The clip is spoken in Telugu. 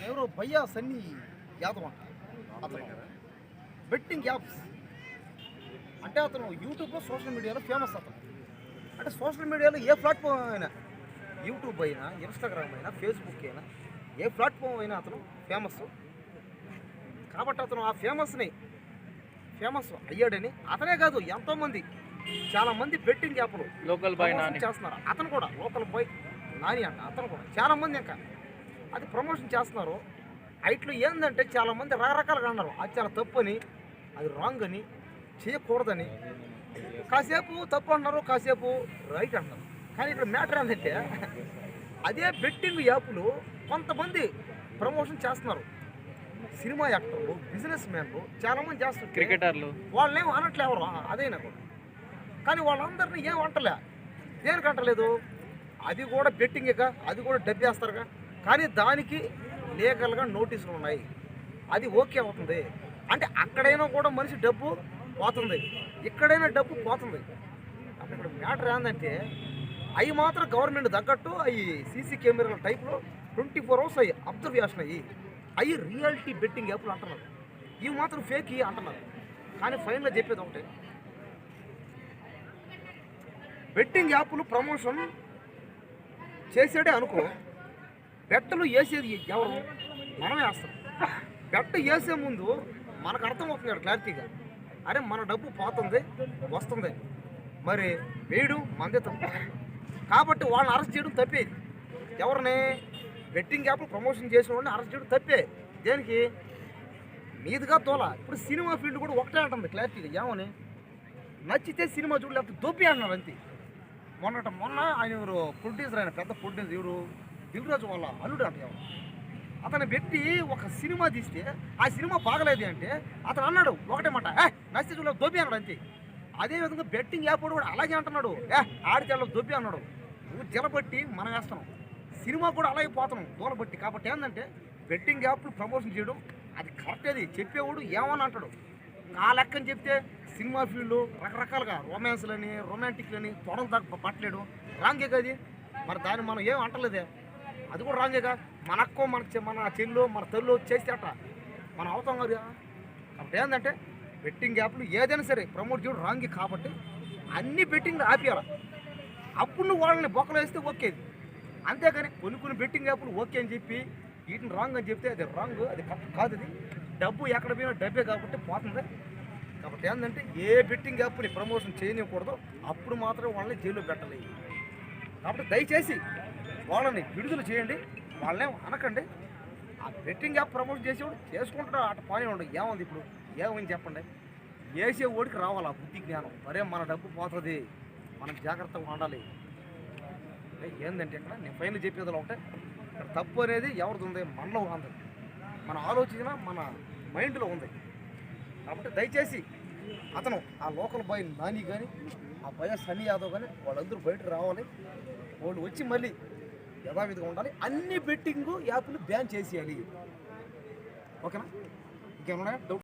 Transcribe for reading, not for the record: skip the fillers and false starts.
ఎవరో భయ్యా సన్నీ యాదవ్ అంట. అతను బెట్టింగ్ యాప్స్ అంటే అతను యూట్యూబ్లో సోషల్ మీడియాలో ఫేమస్. అతను అంటే సోషల్ మీడియాలో ఏ ప్లాట్ఫామ్ అయినా, యూట్యూబ్ అయినా, ఇన్స్టాగ్రామ్ అయినా, ఫేస్బుక్ అయినా, ఏ ప్లాట్ఫామ్ అయినా అతను ఫేమస్. కాబట్టి అతను ఆ ఫేమస్ అయ్యాడని అతనే కాదు, ఎంతోమంది చాలామంది బెట్టింగ్ యాప్లు లోకల్ బాయ్ చేస్తున్నారు. అతను కూడా లోకల్ బాయ్ నాని అంట. అతను కూడా చాలామంది ఇంకా అది ప్రమోషన్ చేస్తున్నారు. ఇట్లు ఏంటంటే చాలామంది రకరకాలుగా అన్నారు. అది చాలా తప్పు అని, అది రాంగ్ అని, చేయకూడదని. కాసేపు తప్పు అంటున్నారు, కాసేపు రైట్ అంటున్నారు. కానీ ఇక్కడ మ్యాటర్ ఏంటంటే అదే బెట్టింగ్ యాప్లు కొంతమంది ప్రమోషన్ చేస్తున్నారు. సినిమా యాక్టర్లు, బిజినెస్ మ్యాన్లు చాలామంది చేస్తున్నారు, క్రికెటర్లు. వాళ్ళేం అనట్లే ఎవరు, అదైనా కూడా. కానీ వాళ్ళందరినీ ఏం అంటలే. దేనికి అంటలేదు? అది కూడా బెట్టింగ్గా, అది కూడా డబ్బేస్తారుగా. కానీ దానికి లీగల్గా నోటీసులు ఉన్నాయి. అది ఓకే అవుతుంది అంటే అక్కడైనా కూడా మనిషి డబ్బు పోతుంది, ఇక్కడైనా డబ్బు పోతుంది. అప్పుడు ఇక్కడ మ్యాటర్ ఏంటంటే అవి మాత్రం గవర్నమెంట్ తగ్గట్టు అవి సీసీ కెమెరాల టైప్లో 24 hours అయ్యి అబ్జర్వేషన్ అవి రియాలిటీ బెట్టింగ్ యాప్లు అంటున్నారు. ఇవి మాత్రం ఫేక్ అంటున్నారు. కానీ ఫైనల్గా చెప్పేది ఒకటే, బెట్టింగ్ యాప్లు ప్రమోషన్ చేసాడే అనుకో, బెట్టలు వేసేది ఎవరు? మనమే వేస్తాం. బెట్ట వేసే ముందు మనకు అర్థమవుతుంది క్లారిటీగా, అరే మన డబ్బు పోతుంది వస్తుంది, మరి వేయడం మందే తప్పు. కాబట్టి వాళ్ళని అరెస్ట్ చేయడం తప్పేది. ఎవరిని? బెట్టింగ్ యాప్లు ప్రమోషన్ చేసిన వాళ్ళని అరెస్ట్ చేయడం తప్పే. దేనికి? మీదుగా తోల. ఇప్పుడు సినిమా ఫీల్డ్ కూడా ఒకటే అంటుంది క్లారిటీగా, ఏమని? నచ్చితే సినిమా చూడు, లేకపోతే దొబ్బి అన్నారు అంతే. మొన్న ఆయన ఎవరు ప్రొడ్యూసర్, ఆయన పెద్ద ప్రొడ్యూసర్ ఎవరు, దిల్రాజు వాళ్ళ అల్లుడు అంటే ఎవరు, అతను పెట్టి ఒక సినిమా తీస్తే ఆ సినిమా బాగలేదు అంటే అతను అన్నాడు ఒకటే మాట, నచ్చితే చూడ దొబ్బి అన్నాడు అంతే. అదేవిధంగా బెట్టింగ్ యాప్ కూడా అలాగే అంటున్నాడు, ఆడితే దొబ్బి అన్నాడు. నువ్వు జలబట్టి మనం వేస్తున్నాం, సినిమా కూడా అలాగే పోతున్నాం దూలబట్టి. కాబట్టి ఏంటంటే బెట్టింగ్ యాప్లు ప్రమోషన్ చేయడం అది కరెక్ట్. అది చెప్పేవాడు ఏమని అంటాడు. ఆ లెక్కని చెప్తే సినిమా ఫీల్డ్ రకరకాలుగా రొమాన్స్లని, రొమాంటిక్లని తొడలు దాకా పట్టలేడు, రాంగే కది. మరి దాన్ని మనం ఏం అంటలేదే, అది కూడా రాంగేగా. మన అక్కో మన చెల్లు మన తల్లు చేస్తే అట్ట మనం అవుతాం కదా. కాబట్టి ఏంటంటే బెట్టింగ్ యాప్లు ఏదైనా సరే ప్రమోట్ చేయడం రాంగే. కాబట్టి అన్ని బెట్టింగ్లు ఆపేయాలి. అప్పుడు నువ్వు వాళ్ళని బొక్కలు వేస్తే ఓకేది. అంతేగాని కొన్ని బెట్టింగ్ యాప్లు ఓకే అని చెప్పి వీటిని రాంగ్ అని చెప్తే అది రాంగ్, అది కరెక్ట్ కాదు. అది డబ్బు ఎక్కడ పోయినా డబ్బే కాబట్టి పోతుంది. కాబట్టి ఏంటంటే ఏ బెట్టింగ్ యాప్ని ప్రమోషన్ చేయనివ్వకూడదు, అప్పుడు మాత్రమే వాళ్ళని జైల్లో పెట్టాలి. కాబట్టి దయచేసి వాళ్ళని విడుదల చేయండి, వాళ్ళేం అనకండి. ఆ బెట్టింగ్ యాప్ ప్రమోషన్ చేసేవాడు చేసుకుంటాడు, అట పని ఉండదు. ఏముంది ఇప్పుడు, ఏమని చెప్పండి? వేసే ఓడికి రావాలి ఆ బుద్ధి జ్ఞానం. మరే మన డబ్బు పోతుంది, మనం జాగ్రత్తగా ఉండాలి. ఏంటంటే ఇక్కడ నేను ఫైనల్ చెప్పేది ఒకటే, ఇక్కడ తప్పు అనేది ఎవరిది ఉంది? మనలో ఉంది. మన ఆలోచన మన మైండ్లో ఉంది. కాబట్టి దయచేసి అతను ఆ లోకల్ బాయ్ నాని కానీ, ఆ భయ సన్నీ యాదవ్ కానీ వాళ్ళందరూ బయటకు రావాలి. వాళ్ళు వచ్చి మళ్ళీ యథావిధిగా ఉండాలి. అన్ని బెట్టింగ్ యాప్లు బ్యాన్ చేసేయాలి. ఓకేనా? ఇంకేమన్నా డౌట్?